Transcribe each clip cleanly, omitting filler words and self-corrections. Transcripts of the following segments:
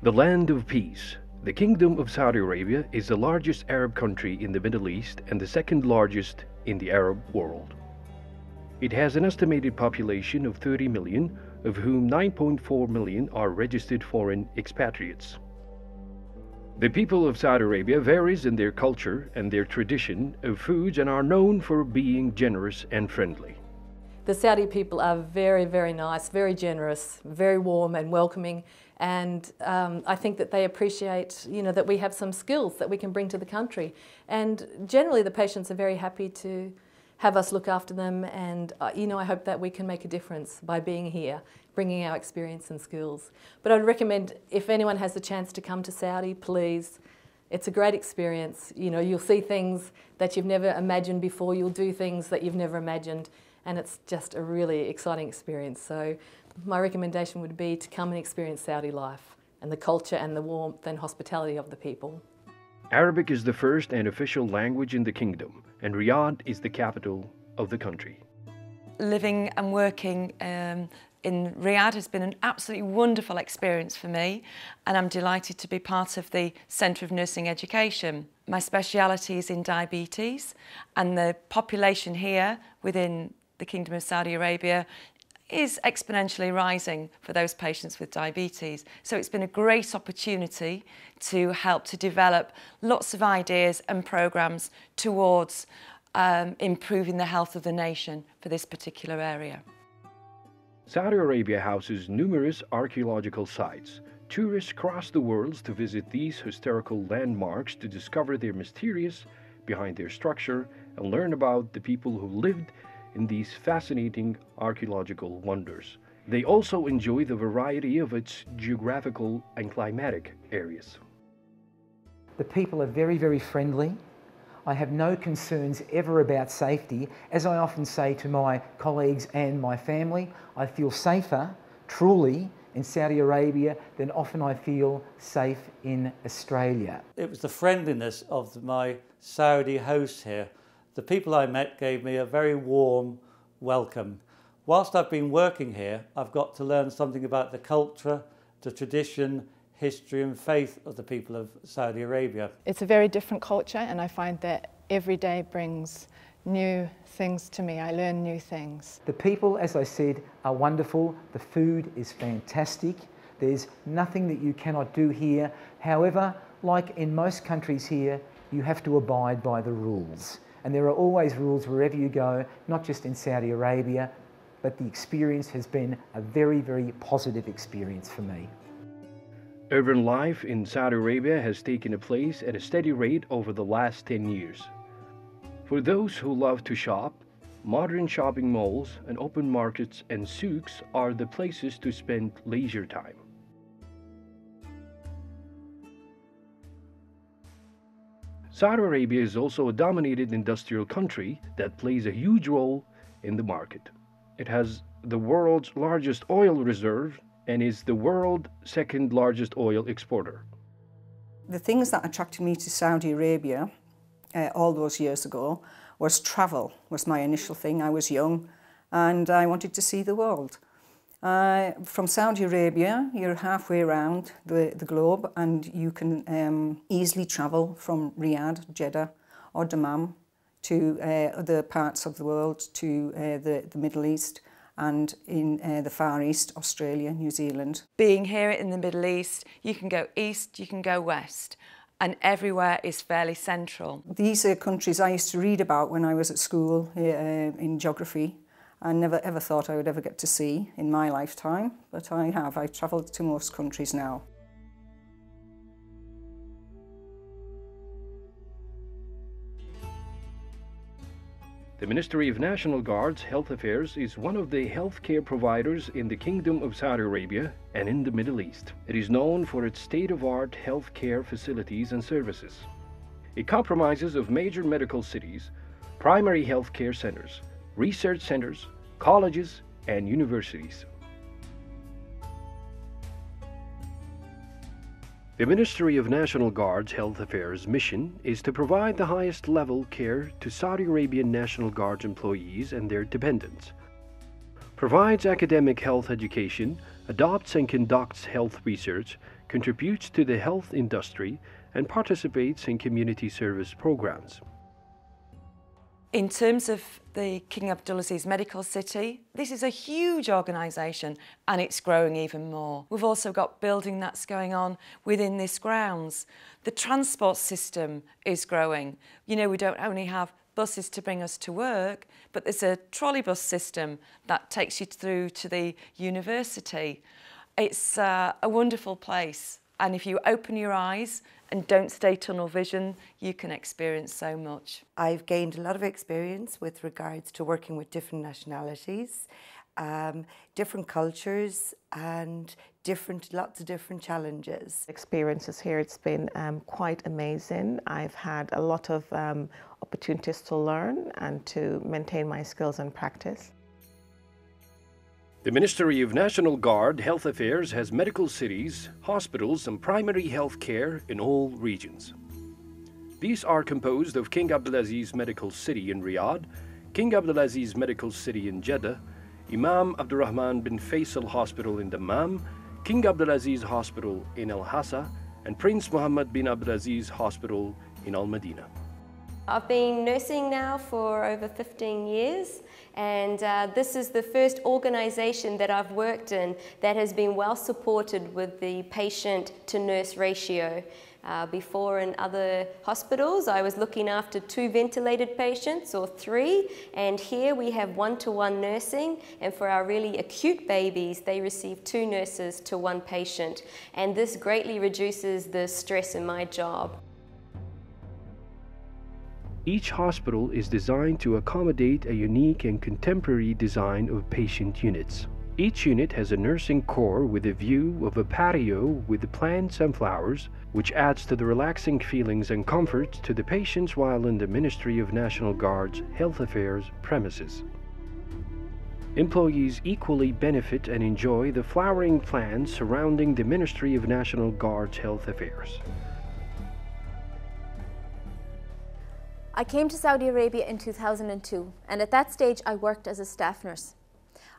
The land of peace. The Kingdom of Saudi Arabia is the largest Arab country in the Middle East and the second largest in the Arab world. It has an estimated population of 30 million, of whom 9.4 million are registered foreign expatriates. The people of Saudi Arabia varies in their culture and their tradition of foods and are known for being generous and friendly. The Saudi people are very, very nice, very generous, very warm and welcoming, and I think that they appreciate, that we have some skills that we can bring to the country. And generally the patients are very happy to have us look after them, and I hope that we can make a difference by being here, bringing our experience and skills. But I'd recommend, if anyone has the chance to come to Saudi, please. It's a great experience. You'll see things that you've never imagined before, you'll do things that you've never imagined, and it's just a really exciting experience. So my recommendation would be to come and experience Saudi life and the culture and the warmth and hospitality of the people. Arabic is the first and official language in the kingdom, and Riyadh is the capital of the country. Living and working in Riyadh has been an absolutely wonderful experience for me, and I'm delighted to be part of the Centre of Nursing Education. My speciality is in diabetes, and the population here within the Kingdom of Saudi Arabia is exponentially rising for those patients with diabetes. So it's been a great opportunity to help to develop lots of ideas and programmes towards improving the health of the nation for this particular area. Saudi Arabia houses numerous archaeological sites. Tourists cross the world to visit these historical landmarks to discover their mysterious behind their structure and learn about the people who lived in these fascinating archaeological wonders. They also enjoy the variety of its geographical and climatic areas. The people are very, very friendly. I have no concerns ever about safety. As I often say to my colleagues and my family, I feel safer, truly, in Saudi Arabia than often I feel safe in Australia. It was the friendliness of my Saudi hosts here. The people I met gave me a very warm welcome. Whilst I've been working here, I've got to learn something about the culture, the tradition, history and faith of the people of Saudi Arabia. It's a very different culture, and I find that every day brings new things to me. I learn new things. The people, as I said, are wonderful. The food is fantastic. There's nothing that you cannot do here. However, like in most countries here, you have to abide by the rules. And there are always rules wherever you go, not just in Saudi Arabia, but the experience has been a very, very positive experience for me. Urban life in Saudi Arabia has taken place at a steady rate over the last 10 years. For those who love to shop, modern shopping malls and open markets and souks are the places to spend leisure time. Saudi Arabia is also a dominated industrial country that plays a huge role in the market. It has the world's largest oil reserve and is the world's second largest oil exporter. The things that attracted me to Saudi Arabia all those years ago was travel, was my initial thing. I was young and I wanted to see the world. From Saudi Arabia, you're halfway around the globe, and you can easily travel from Riyadh, Jeddah or Dammam to other parts of the world, to the Middle East, and in the Far East, Australia, New Zealand. Being here in the Middle East, you can go east, you can go west, and everywhere is fairly central. These are countries I used to read about when I was at school in geography. I never ever thought I would ever get to see in my lifetime, but I have. I've travelled to most countries now. The Ministry of National Guard's Health Affairs is one of the healthcare providers in the Kingdom of Saudi Arabia and in the Middle East. It is known for its state-of-the-art healthcare facilities and services. It comprises of major medical cities, primary healthcare centers, research centers, colleges, and universities. The Ministry of National Guard's Health Affairs mission is to provide the highest level care to Saudi Arabian National Guard employees and their dependents, provides academic health education adopts and conducts health research, contributes to the health industry, and participates in community service programs. In terms of the King Abdulaziz Medical City, this is a huge organisation and it's growing even more. We've also got building that's going on within this grounds. The transport system is growing. You know, we don't only have buses to bring us to work, but there's a trolleybus system that takes you through to the university. It's a wonderful place, and if you open your eyes and don't stay tunnel vision, you can experience so much. I've gained a lot of experience with regards to working with different nationalities, different cultures and lots of different challenges. Experiences here, it's been quite amazing. I've had a lot of opportunities to learn and to maintain my skills and practice. The Ministry of National Guard Health Affairs has medical cities, hospitals and primary health care in all regions. These are composed of King Abdulaziz Medical City in Riyadh, King Abdulaziz Medical City in Jeddah, Imam Abdurrahman bin Faisal Hospital in Dammam, King Abdulaziz Hospital in Al Hassa, and Prince Mohammed bin Abdulaziz Hospital in Al Madinah. I've been nursing now for over 15 years, and this is the first organisation that I've worked in that has been well supported with the patient to nurse ratio. Before in other hospitals, I was looking after 2 ventilated patients or 3, and here we have 1-to-1 nursing, and for our really acute babies, they receive 2 nurses to 1 patient, and this greatly reduces the stress in my job. Each hospital is designed to accommodate a unique and contemporary design of patient units. Each unit has a nursing core with a view of a patio with plants and flowers, which adds to the relaxing feelings and comfort to the patients while in the Ministry of National Guard's Health Affairs premises. Employees equally benefit and enjoy the flowering plants surrounding the Ministry of National Guard's Health Affairs. I came to Saudi Arabia in 2002, and at that stage I worked as a staff nurse.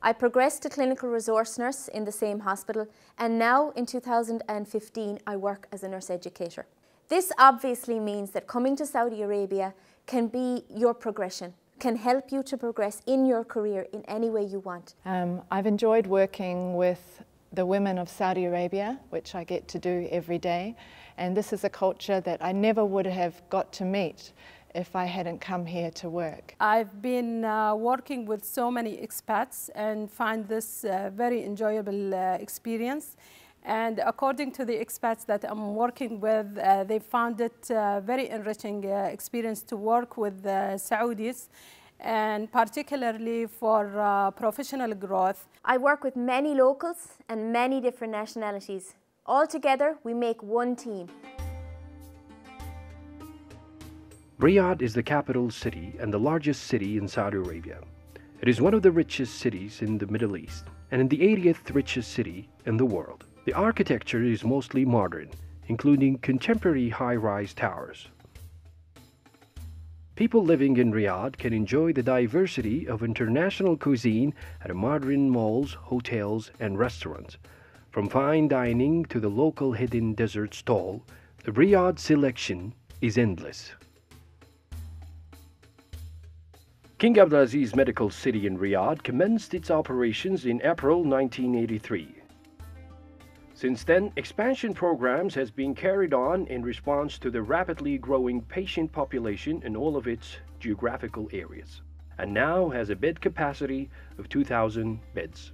I progressed to clinical resource nurse in the same hospital, and now in 2015 I work as a nurse educator. This obviously means that coming to Saudi Arabia can be your progression, can help you to progress in your career in any way you want. I've enjoyed working with the women of Saudi Arabia, which I get to do every day, and this is a culture that I never would have got to meet if I hadn't come here to work. I've been working with so many expats and find this very enjoyable experience. And according to the expats that I'm working with, they found it very enriching experience to work with Saudis, and particularly for professional growth. I work with many locals and many different nationalities. All together, we make one team. Riyadh is the capital city and the largest city in Saudi Arabia. It is one of the richest cities in the Middle East and the 80th richest city in the world. The architecture is mostly modern, including contemporary high-rise towers. People living in Riyadh can enjoy the diversity of international cuisine at modern malls, hotels, and restaurants. From fine dining to the local hidden dessert stall, the Riyadh selection is endless. King Abdulaziz Medical City in Riyadh commenced its operations in April 1983. Since then, expansion programs has been carried on in response to the rapidly growing patient population in all of its geographical areas, and now has a bed capacity of 2,000 beds.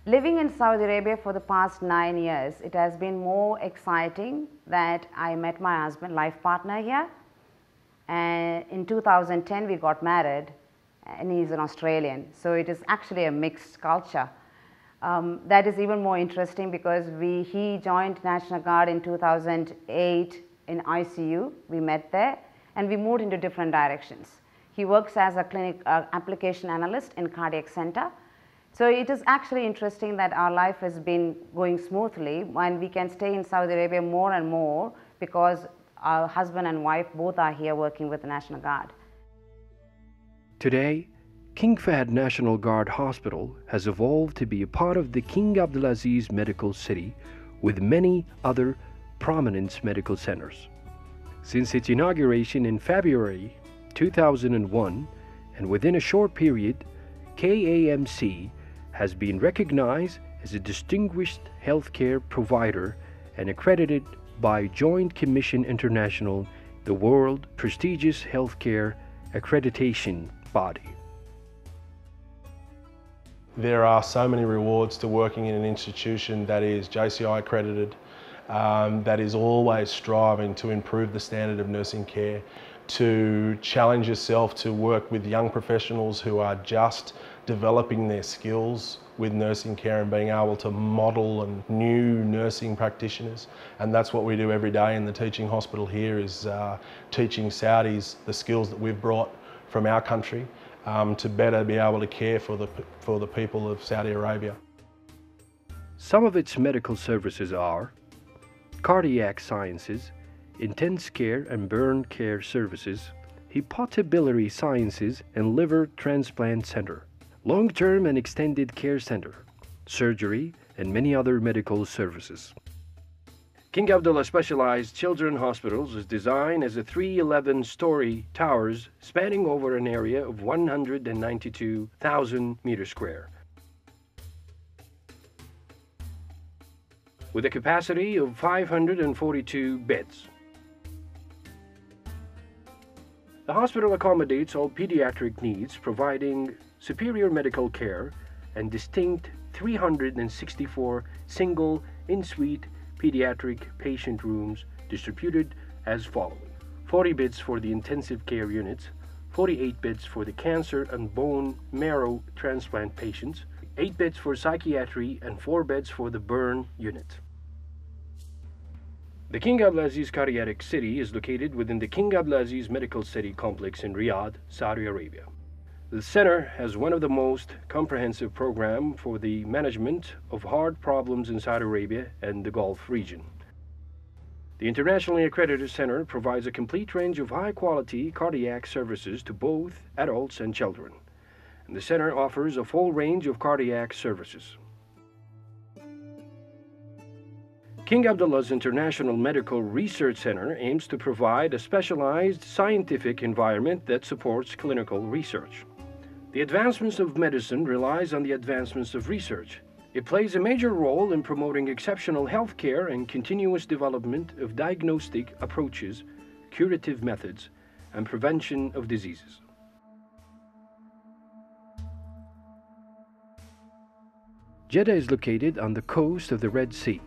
Living in Saudi Arabia for the past 9 years, it has been more exciting that I met my husband, life partner here. And in 2010 we got married, and he's an Australian, so it is actually a mixed culture. That is even more interesting because he joined National Guard in 2008 in ICU. We met there and we moved into different directions. He works as a clinic application analyst in cardiac center. So it is actually interesting that our life has been going smoothly, and we can stay in Saudi Arabia more and more because our husband and wife both are here working with the National Guard. Today, King Fahd National Guard Hospital has evolved to be a part of the King Abdulaziz Medical City with many other prominent medical centers. Since its inauguration in February 2001, and within a short period, KAMC has been recognized as a distinguished healthcare provider and accredited by Joint Commission International, the world prestigious healthcare accreditation body. There are so many rewards to working in an institution that is JCI accredited, that is always striving to improve the standard of nursing care, to challenge yourself to work with young professionals who are just developing their skills with nursing care and being able to model and new nursing practitioners. And that's what we do every day in the teaching hospital here, is teaching Saudis the skills that we've brought from our country to better be able to care for the people of Saudi Arabia. Some of its medical services are cardiac sciences, intensive care and burn care services, hepatobiliary sciences and liver transplant center, long-term and extended care center, surgery, and many other medical services. King Abdullah Specialized Children's Hospitals is designed as a 311-story towers spanning over an area of 192,000 meters square, with a capacity of 542 beds. The hospital accommodates all pediatric needs, providing superior medical care and distinct 364 single in-suite pediatric patient rooms distributed as following: 40 beds for the intensive care units, 48 beds for the cancer and bone marrow transplant patients, 8 beds for psychiatry, and 4 beds for the burn unit. The King Abdulaziz Cardiac City is located within the King Abdulaziz Medical City complex in Riyadh, Saudi Arabia. The center has one of the most comprehensive programs for the management of heart problems in Saudi Arabia and the Gulf region. The internationally accredited center provides a complete range of high-quality cardiac services to both adults and children, and the center offers a full range of cardiac services. King Abdullah's International Medical Research Center aims to provide a specialized scientific environment that supports clinical research. The advancements of medicine relies on the advancements of research. It plays a major role in promoting exceptional health care and continuous development of diagnostic approaches, curative methods, and prevention of diseases. Jeddah is located on the coast of the Red Sea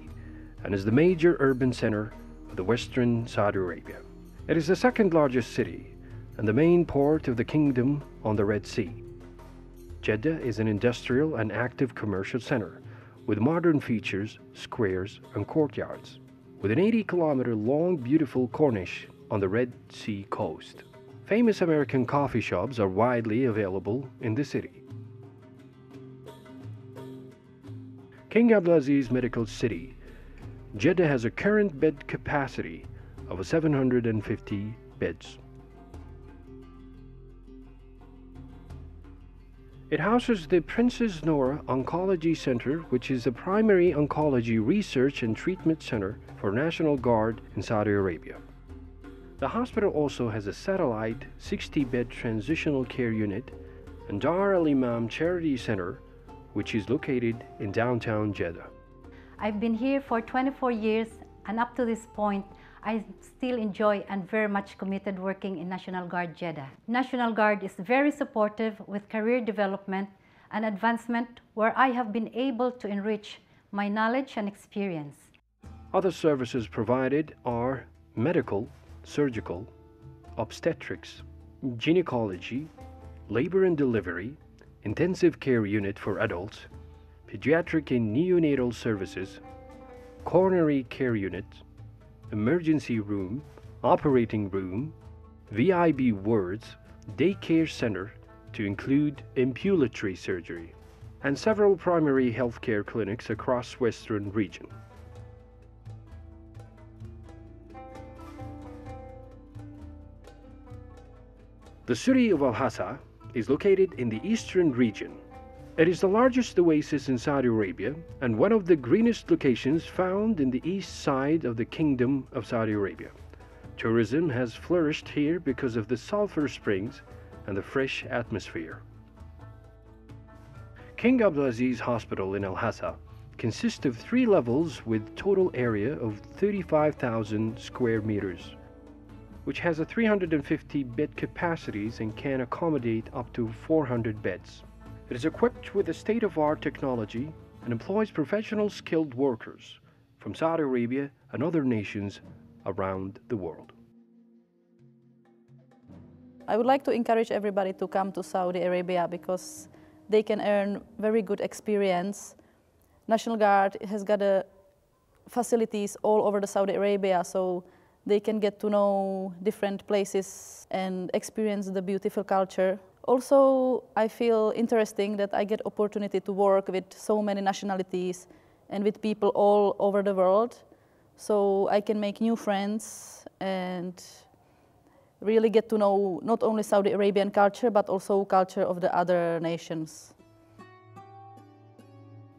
and is the major urban center of the western Saudi Arabia. It is the second largest city and the main port of the kingdom on the Red Sea. Jeddah is an industrial and active commercial center with modern features, squares, and courtyards, with an 80-kilometer-long beautiful Corniche on the Red Sea coast. Famous American coffee shops are widely available in the city. King Abdulaziz Medical City, Jeddah has a current bed capacity of 750 beds. It houses the Princess Noor Oncology Center, which is a primary oncology research and treatment center for National Guard in Saudi Arabia. The hospital also has a satellite 60-bed transitional care unit and Dar al-Imam Charity Center, which is located in downtown Jeddah. I've been here for 24 years, and up to this point, I still enjoy and very much committed working in National Guard Jeddah. National Guard is very supportive with career development and advancement, where I have been able to enrich my knowledge and experience. Other services provided are medical, surgical, obstetrics, gynecology, labor and delivery, intensive care unit for adults, pediatric and neonatal services, coronary care unit, emergency room, operating room, VIB wards, daycare center to include ambulatory surgery, and several primary healthcare clinics across Western region. The city of Al-Hassa is located in the eastern region. It is the largest oasis in Saudi Arabia and one of the greenest locations found in the east side of the Kingdom of Saudi Arabia. Tourism has flourished here because of the sulfur springs and the fresh atmosphere. King Abdulaziz Hospital in Al-Hassa consists of 3 levels with total area of 35,000 square meters, which has a 350 bed capacities and can accommodate up to 400 beds. It is equipped with a state-of-the-art technology and employs professional skilled workers from Saudi Arabia and other nations around the world. I would like to encourage everybody to come to Saudi Arabia because they can earn very good experience. National Guard has got facilities all over the Saudi Arabia, so they can get to know different places and experience the beautiful culture. Also, I feel interesting that I get opportunity to work with so many nationalities and with people all over the world. So I can make new friends and really get to know not only Saudi Arabian culture, but also culture of the other nations.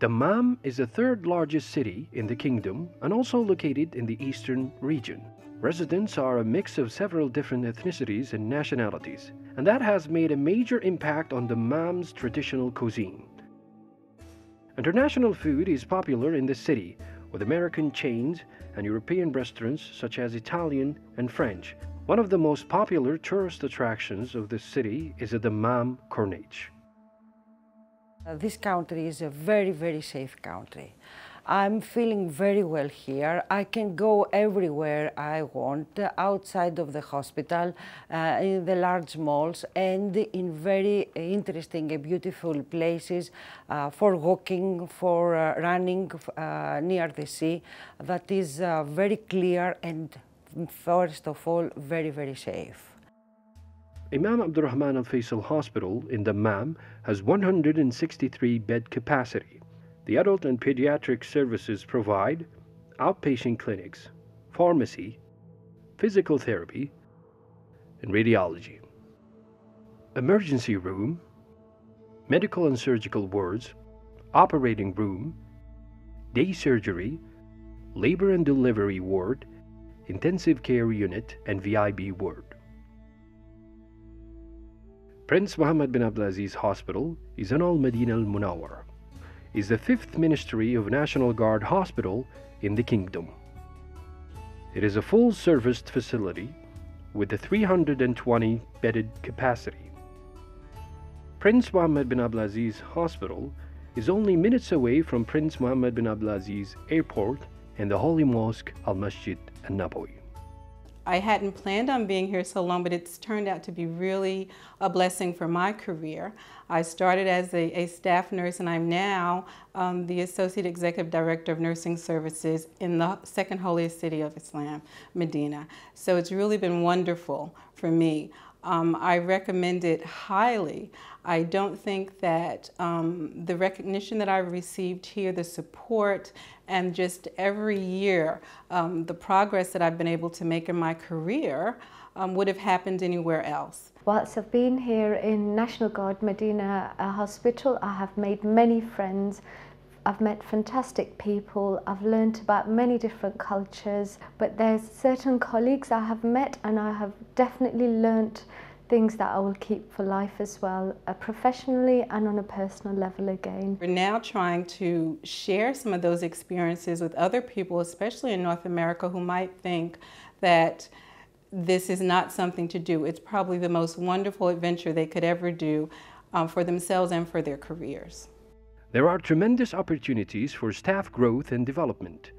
Dammam is the 3rd largest city in the kingdom and also located in the eastern region. Residents are a mix of several different ethnicities and nationalities, and that has made a major impact on Dammam's traditional cuisine. International food is popular in the city, with American chains and European restaurants such as Italian and French. One of the most popular tourist attractions of the city is the Dammam Corniche. This country is a very, very safe country. I'm feeling very well here. I can go everywhere I want, outside of the hospital, in the large malls, and in very interesting and beautiful places for walking, for running near the sea. That is very clear and, first of all, very, very safe. Imam Abdurrahman Al Faisal Hospital in Dammam has 163 bed capacity. The adult and pediatric services provide outpatient clinics, pharmacy, physical therapy, and radiology. Emergency room, medical and surgical wards, operating room, day surgery, labor and delivery ward, intensive care unit, and VIB ward. Prince Mohammed bin Abdulaziz Hospital is in Al Madinah Al Munawwar, is the 5th Ministry of National Guard hospital in the kingdom. It is a full-serviced facility with a 320 bedded capacity. Prince Mohammed bin Abdulaziz Hospital is only minutes away from Prince Mohammed bin Abdulaziz Airport and the Holy Mosque Al Masjid Al Nabawi. I hadn't planned on being here so long, but it's turned out to be really a blessing for my career. I started as a staff nurse, and I'm now the Associate Executive Director of Nursing Services in the second holiest city of Islam, Medina. So it's really been wonderful for me. I recommend it highly. I don't think that the recognition that I've received here, the support, and just every year, the progress that I've been able to make in my career would have happened anywhere else. Whilst I've been here in National Guard Medina Hospital, I have made many friends. I've met fantastic people. I've learned about many different cultures, but there's certain colleagues I have met and I have definitely learnt things that I will keep for life as well, professionally and on a personal level again. We're now trying to share some of those experiences with other people, especially in North America, who might think that this is not something to do. It's probably the most wonderful adventure they could ever do for themselves and for their careers. There are tremendous opportunities for staff growth and development,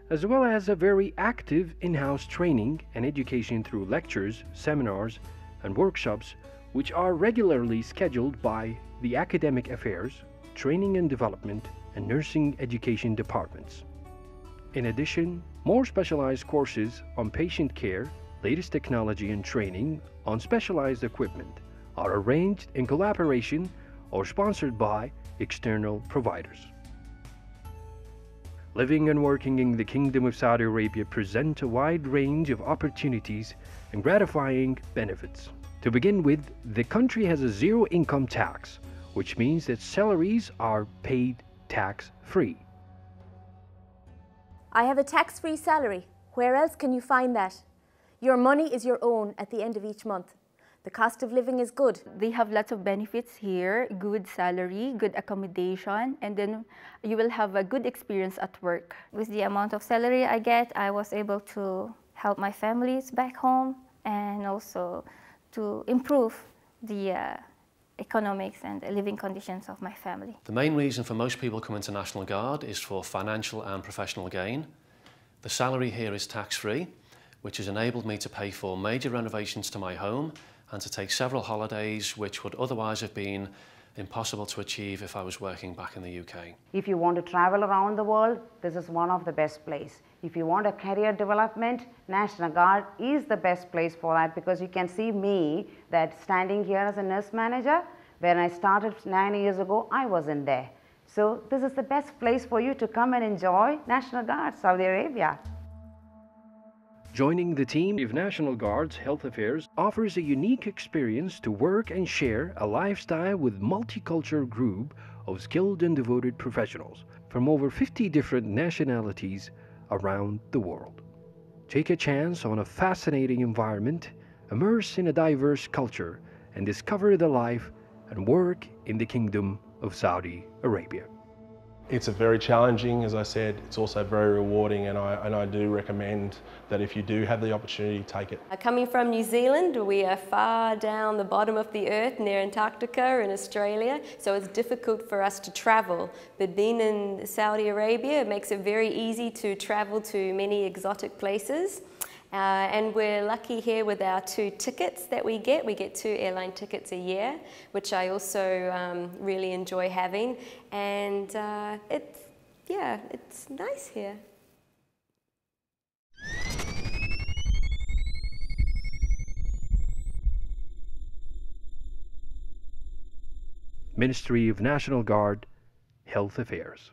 as well as a very active in-house training and education through lectures, seminars, and workshops, which are regularly scheduled by the Academic Affairs, Training and Development, and Nursing Education departments. In addition, more specialized courses on patient care, latest technology, and training on specialized equipment are arranged in collaboration or sponsored by external providers. Living and working in the Kingdom of Saudi Arabia present a wide range of opportunities and gratifying benefits. To begin with, the country has a zero income tax, which means that salaries are paid tax-free. I have a tax-free salary. Where else can you find that? Your money is your own at the end of each month. The cost of living is good. They have lots of benefits here, good salary, good accommodation, and then you will have a good experience at work. With the amount of salary I get, I was able to help my families back home and also to improve the economics and living conditions of my family. The main reason for most people coming to National Guard is for financial and professional gain. The salary here is tax-free, which has enabled me to pay for major renovations to my home and to take several holidays which would otherwise have been impossible to achieve if I was working back in the UK. If you want to travel around the world, this is one of the best places. If you want a career development, National Guard is the best place for that, because you can see me that standing here as a nurse manager. When I started 9 years ago, I wasn't there. So this is the best place for you to come and enjoy National Guard, Saudi Arabia. Joining the team of National Guard's Health Affairs offers a unique experience to work and share a lifestyle with multicultural group of skilled and devoted professionals from over 50 different nationalities around the world. Take a chance on a fascinating environment, immerse in a diverse culture, and discover the life and work in the Kingdom of Saudi Arabia. It's a very challenging, as I said, it's also very rewarding, and I do recommend that if you do have the opportunity, take it. Coming from New Zealand, we are far down the bottom of the earth near Antarctica in Australia, so it's difficult for us to travel. But being in Saudi Arabia, it makes it very easy to travel to many exotic places. And we're lucky here with our 2 tickets that we get. We get 2 airline tickets a year, which I also really enjoy having. And it's nice here. Ministry of National Guard, Health Affairs.